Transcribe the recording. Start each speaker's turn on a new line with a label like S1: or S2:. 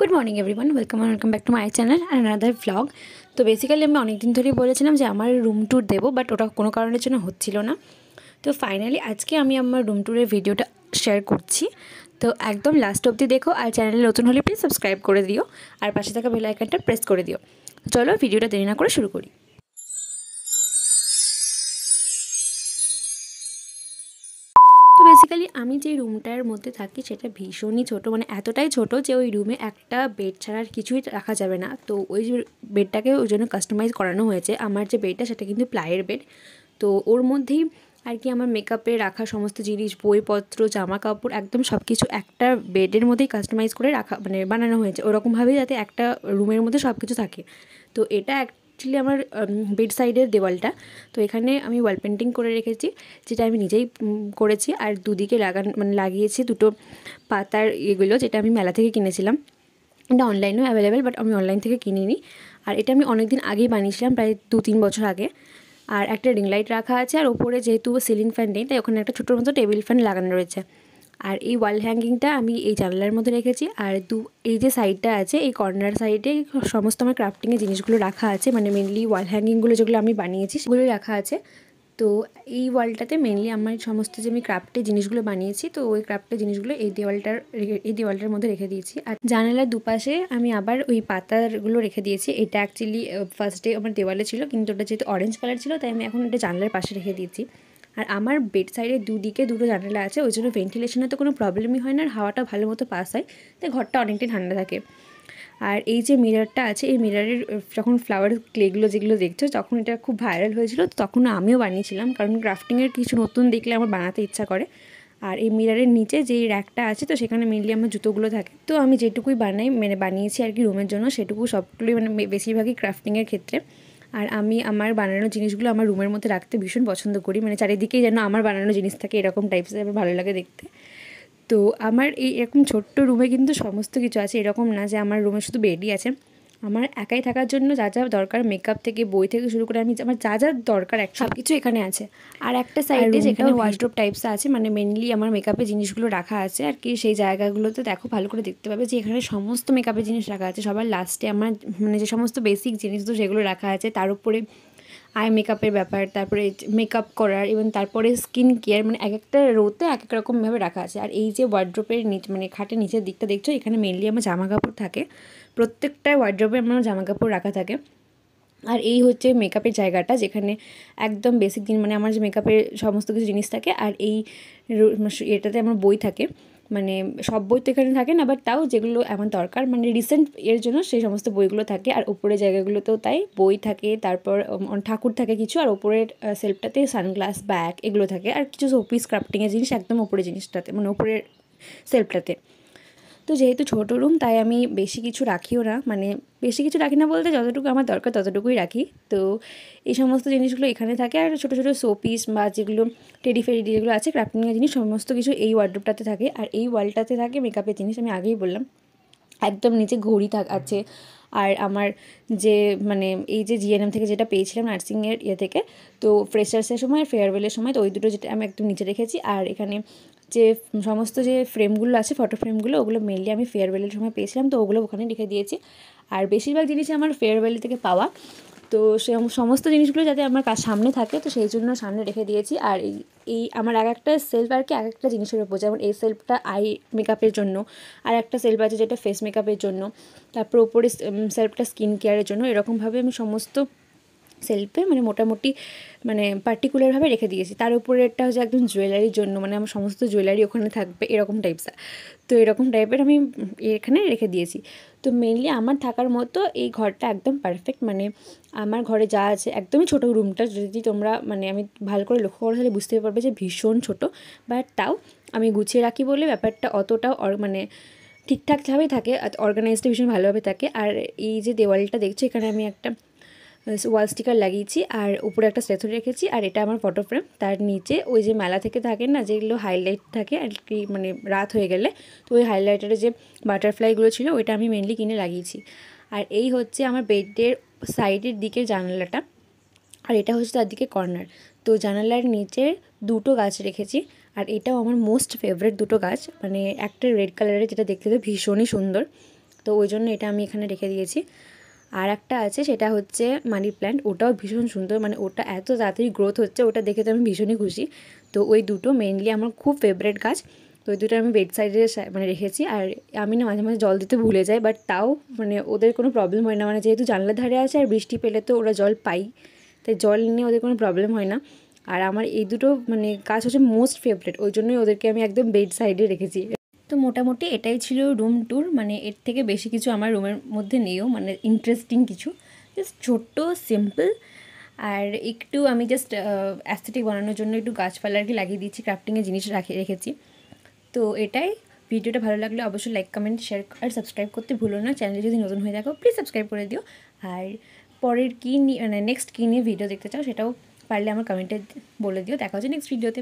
S1: Good morning everyone, welcome back to my channel and another vlog. তো basically আমি অনেক দিন ধরেই বলেছিলাম যে আমার রুম ট্যুর দেবো, বাট ওটা কোনো কারণের জন্য হচ্ছিল না। তো ফাইনালি আজকে আমি আমার রুম ট্যুরের ভিডিওটা শেয়ার করছি। তো একদম লাস্ট অবধি দেখো, আর চ্যানেলে নতুন হলে প্লিজ সাবস্ক্রাইব করে দিও, আর পাশে থাকা বেল আইকনটা প্রেস করে দিও। চলো ভিডিওটা দেরি না করে শুরু করি। তো বেসিক্যালি আমি যে রুমটার মধ্যে থাকি সেটা ভীষণই ছোট, মানে এতটাই ছোট যে ওই রুমে একটা বেড ছাড়া আর কিছুই রাখা যাবে না। তো ওই বেডটাকে ওই জন্য কাস্টমাইজ করানো হয়েছে। আমার যে বেডটা সেটা কিন্তু প্লাইয়ের বেড। তো ওর মধ্যেই আর কি আমার মেকআপে রাখা সমস্ত জিনিস, বইপত্র, জামা কাপড়, একদম সব কিছু একটা বেডের মধ্যেই কাস্টমাইজ করে রাখা, মানে বানানো হয়েছে ওরকমভাবেই, যাতে একটা রুমের মধ্যে সব কিছু থাকে। তো এটা অ্যাকচুয়ালি আমার বেড সাইডের দেওয়ালটা। তো এখানে আমি ওয়াল পেন্টিং করে রেখেছি, যেটা আমি নিজেই করেছি। আর দুদিকে লাগিয়েছি দুটো পাতার এগুলো, যেটা আমি মেলা থেকে কিনেছিলাম। এটা অনলাইনেও অ্যাভেলেবেল, বাট আমি অনলাইন থেকে কিনিনি। আর এটা আমি অনেক দিন আগেই বানিয়েছিলাম, প্রায় 2-3 বছর আগে। আর একটা রিং লাইট রাখা আছে, আর ওপরে যেহেতু সিলিং ফ্যান নেই তাই ওখানে একটা ছোটোর মতো টেবিল ফ্যান লাগানো রয়েছে। আর এই ওয়াল হ্যাঙ্গিংটা আমি এই জানলার মধ্যে রেখেছি। আর এই যে সাইডটা আছে, এই কর্নার সাইডে সমস্ত আমার ক্রাফটিংয়ের জিনিসগুলো রাখা আছে, মানে মেনলি ওয়াল হ্যাঙ্গিংগুলো যেগুলো আমি বানিয়েছি সেগুলো রাখা আছে। তো এই ওয়ালটাতে মেনলি আমার সমস্ত যে আমি ক্রাফটের জিনিসগুলো বানিয়েছি, তো ওই ক্রাফটের জিনিসগুলো এই দেওয়ালটার মধ্যে রেখে দিয়েছি। আর জানালার দুপাশে আমি আবার ওই পাতাগুলো রেখে দিয়েছি। এটা অ্যাকচুয়ালি ফার্স্টে আমার দেওয়ালে ছিল, কিন্তু ওটা যেহেতু অরেঞ্জ কালার ছিল তাই আমি এখন এটা জানলার পাশে রেখে দিয়েছি। আর আমার বেড সাইডের দুদিকে দুটো জানালা আছে, ওই জন্য ভেন্টিলেশনের তো কোনো প্রবলেমই হয় না, আর হাওয়াটা ভালো মতো পাস হয়, তাই ঘরটা অনেকটাই ঠান্ডা থাকে। আর এই যে মিররটা আছে, এই মিররের যখন ফ্লাওয়ার ক্লেগুলো যেগুলো দেখছো, তখন এটা খুব ভাইরাল হয়েছিল, তখন আমিও বানিয়েছিলাম, কারণ ক্রাফটিংয়ের কিছু নতুন দেখলে আমার বানাতে ইচ্ছা করে। আর এই মিররের নিচে যেই র্যাকটা আছে, তো সেখানে মেনলি আমার জুতোগুলো থাকে। তো আমি যেটুকুই বানিয়েছি আর কি রুমের জন্য, সেটুকু সবগুলোই বেশিরভাগই ক্রাফটিংয়ের ক্ষেত্রে। আর আমি আমার বানানো জিনিসগুলো আমার রুমের মধ্যে রাখতে ভীষণ পছন্দ করি, মানে চারিদিকেই যেন আমার বানানো জিনিস থাকে, এরকম টাইপসের আমার ভালো লাগে দেখতে। তো আমার এই এরকম ছোট্ট রুমে কিন্তু সমস্ত কিছু আছে, এরকম না যে আমার রুমে শুধু বেডই আছে। আমার একাই থাকার জন্য যা যা দরকার, মেকআপ থেকে বই থেকে শুরু করে আমার যা যা দরকার সব কিছু এখানে আছে। আর একটা সাইডে যেখানে ওয়ার্ড্রোব টাইপস আছে, মানে মেনলি আমার মেকআপের জিনিসগুলো রাখা আছে আর কি। সেই জায়গাগুলোতে দেখো ভালো করে দেখতে পাবে যে এখানে সমস্ত মেকআপের জিনিস রাখা আছে। সবার লাস্টে আমার মানে যে সমস্ত বেসিক জিনিস তো সেগুলো রাখা আছে, তার উপরে আই মেকআপের ব্যাপার, তারপরে মেকআপ করার, এবং তারপরে স্কিন কেয়ার, মানে এক একটা রোতে এক এক রকমভাবে রাখা আছে। আর এই যে ওয়ার্ড্রোপের মানে খাটের নিচের দিকটা দেখছো, এখানে মেনলি আমার জামা কাপড় থাকে, প্রত্যেকটা ওয়ার্ড্রোপে আমার জামা কাপড় রাখা থাকে। আর এই হচ্ছে মেকআপের জায়গাটা, যেখানে একদম বেসিক দিন মানে আমার যে মেকআপের সমস্ত কিছু জিনিস থাকে। আর এই এটাতে আমার বই থাকে, মানে সব বই তো এখানে থাকে না, বাট তাও যেগুলো আমার দরকার মানে রিসেন্ট এর জন্য সেই সমস্ত বইগুলো থাকে। আর উপরে জায়গাগুলোতেও তাই বই থাকে, তারপর ঠাকুর থাকে কিছু, আর ওপরের সেলফটাতে সানগ্লাস, ব্যাগ এগুলো থাকে, আর কিছু শোপিস ক্রাফটিংয়ের জিনিস একদম ওপরের জিনিসটাতে, মানে ওপরের সেলফটাতে। তো যেহেতু ছোটো রুম তাই আমি বেশি কিছু রাখিও না, মানে বেশি কিছু রাখি না বলতে যতটুকু আমার দরকার ততটুকুই রাখি। তো এই সমস্ত জিনিসগুলো এখানে থাকে। আর ছোটো ছোটো শোপিস বা যেগুলো টেডি ফেডি যেগুলো আছে ক্রাফটিংয়ের জিনিস, সমস্ত কিছু এই ওয়ার্ডরোবটাতে থাকে। আর এই ওয়ালটাতে থাকে মেকআপের জিনিস, আমি আগেই বললাম। একদম নিচে ঘড়ি আছে। আর আমার যে মানে এই যে জিএনএম থেকে যেটা পেয়েছিলাম নার্সিংয়ের থেকে, তো ফ্রেশার্সের সময়, ফেয়ারওয়েলের সময়, তো ওই দুটো যেটা আমি একদম নিচে রেখেছি। আর এখানে যে সমস্ত যে ফ্রেমগুলো আছে, ফটো ফ্রেমগুলো, ওগুলো মেনলি আমি ফেয়ারওয়েলের সময় পেয়েছিলাম, তো ওগুলো ওখানে রেখে দিয়েছি। আর বেশিরভাগ জিনিসই আমার ফেয়ারওয়েল থেকে পাওয়া, তো সে সমস্ত জিনিসগুলো যাতে আমার সামনে থাকে, তো সেই জন্য সামনে রেখে দিয়েছি। আর এই আমার এক একটা সেলফ আর কি এক একটা জিনিসের উপর, যেমন এই সেলফটা আই মেকআপের জন্য, আর একটা সেলফ আছে যেটা ফেস মেকআপের জন্য, তারপর ওপরে সেলফটা স্কিন কেয়ারের জন্য। এরকমভাবে আমি সমস্ত সেলফে মানে মোটামুটি মানে পার্টিকুলারভাবে রেখে দিয়েছি। তার উপরে একটা হচ্ছে একদম জুয়েলারির জন্য, মানে আমার সমস্ত জুয়েলারি ওখানে থাকবে এরকম টাইপসের। তো এরকম টাইপের আমি এখানে রেখে দিয়েছি। তো মেনলি আমার থাকার মতো এই ঘরটা একদম পারফেক্ট, মানে আমার ঘরে যা আছে একদমই ছোটো রুমটা, যদি তোমরা মানে আমি ভালো করে লক্ষ্য করো তাহলে বুঝতে পারবে যে ভীষণ ছোটো, বাট তাও আমি গুছিয়ে রাখি বলে ব্যাপারটা অতটাও মানে ঠিকঠাকভাবেই থাকে, অর্গানাইজটা ভীষণ ভালোভাবে থাকে। আর এই যে দেওয়ালটা দেখছো, এখানে আমি একটা ওয়াল স্টিকার লাগিয়েছি, আর উপরে একটা স্ট্যাচু রেখেছি, আর এটা আমার ফটো ফ্রেম। তার নিচে ওই যে মেলা থেকে থাকে না, যেগুলো হাইলাইট থাকে আর কি, মানে রাত হয়ে গেলে, তো ওই হাইলাইটারে যে বাটারফ্লাইগুলো ছিল ওইটা আমি মেনলি কিনে লাগিয়েছি। আর এই হচ্ছে আমার বেডের সাইডের দিকে জানালাটা, আর এটা হচ্ছে তার দিকে কর্নার। তো জানালার নিচে দুটো গাছ রেখেছি, আর এটাও আমার মোস্ট ফেভারিট দুটো গাছ, মানে একটা রেড কালারের যেটা দেখতে তো ভীষণই সুন্দর, তো ওই জন্য এটা আমি এখানে রেখে দিয়েছি। আর একটা আছে, সেটা হচ্ছে মানি প্ল্যান্ট, ওটাও ভীষণ সুন্দর, মানে ওটা এত তাড়াতাড়ি গ্রোথ হচ্ছে, ওটা দেখে তো আমি ভীষণই খুশি। তো ওই দুটো মেইনলি আমার খুব ফেভারিট গাছ। তো ওই দুটো আমি বেড সাইডে মানে রেখেছি। আর আমি না মাঝে মাঝে জল দিতে ভুলে যাই, বাট তাও মানে ওদের কোনো প্রবলেম হয় না, মানে যেহেতু জানলার ধারে আছে আর বৃষ্টি পেলে তো ওরা জল পাই, তাই জল নিয়ে ওদের কোনো প্রবলেম হয় না। আর আমার এই দুটো মানে গাছ হচ্ছে মোস্ট ফেভারিট, ওই জন্যই ওদেরকে আমি একদম বেড সাইডে রেখেছি। তো মোটামুটি এটাই ছিল রুম ট্যুর, মানে এর থেকে বেশি কিছু আমার রুমের মধ্যে নেইও, মানে ইন্টারেস্টিং কিছু, জাস্ট ছোট্ট সিম্পল। আর একটু আমি জাস্ট অ্যাস্থেটিক বানানোর জন্য একটু গাছপালা আর কি লাগিয়ে দিচ্ছি, ক্রাফটিংয়ের জিনিস রেখেছি। তো এটাই, ভিডিওটা ভালো লাগলে অবশ্যই লাইক, কমেন্ট, শেয়ার আর সাবস্ক্রাইব করতে ভুলো না। চ্যানেলে যদি নতুন হয়ে থাকো প্লিজ সাবস্ক্রাইব করে দিও। আর পরের কী নিয়ে মানে নেক্সট কী নিয়ে ভিডিও দেখতে চাও সেটাও পারলে আমার কমেন্টে বলে দিও। দেখা হচ্ছে নেক্সট ভিডিওতে।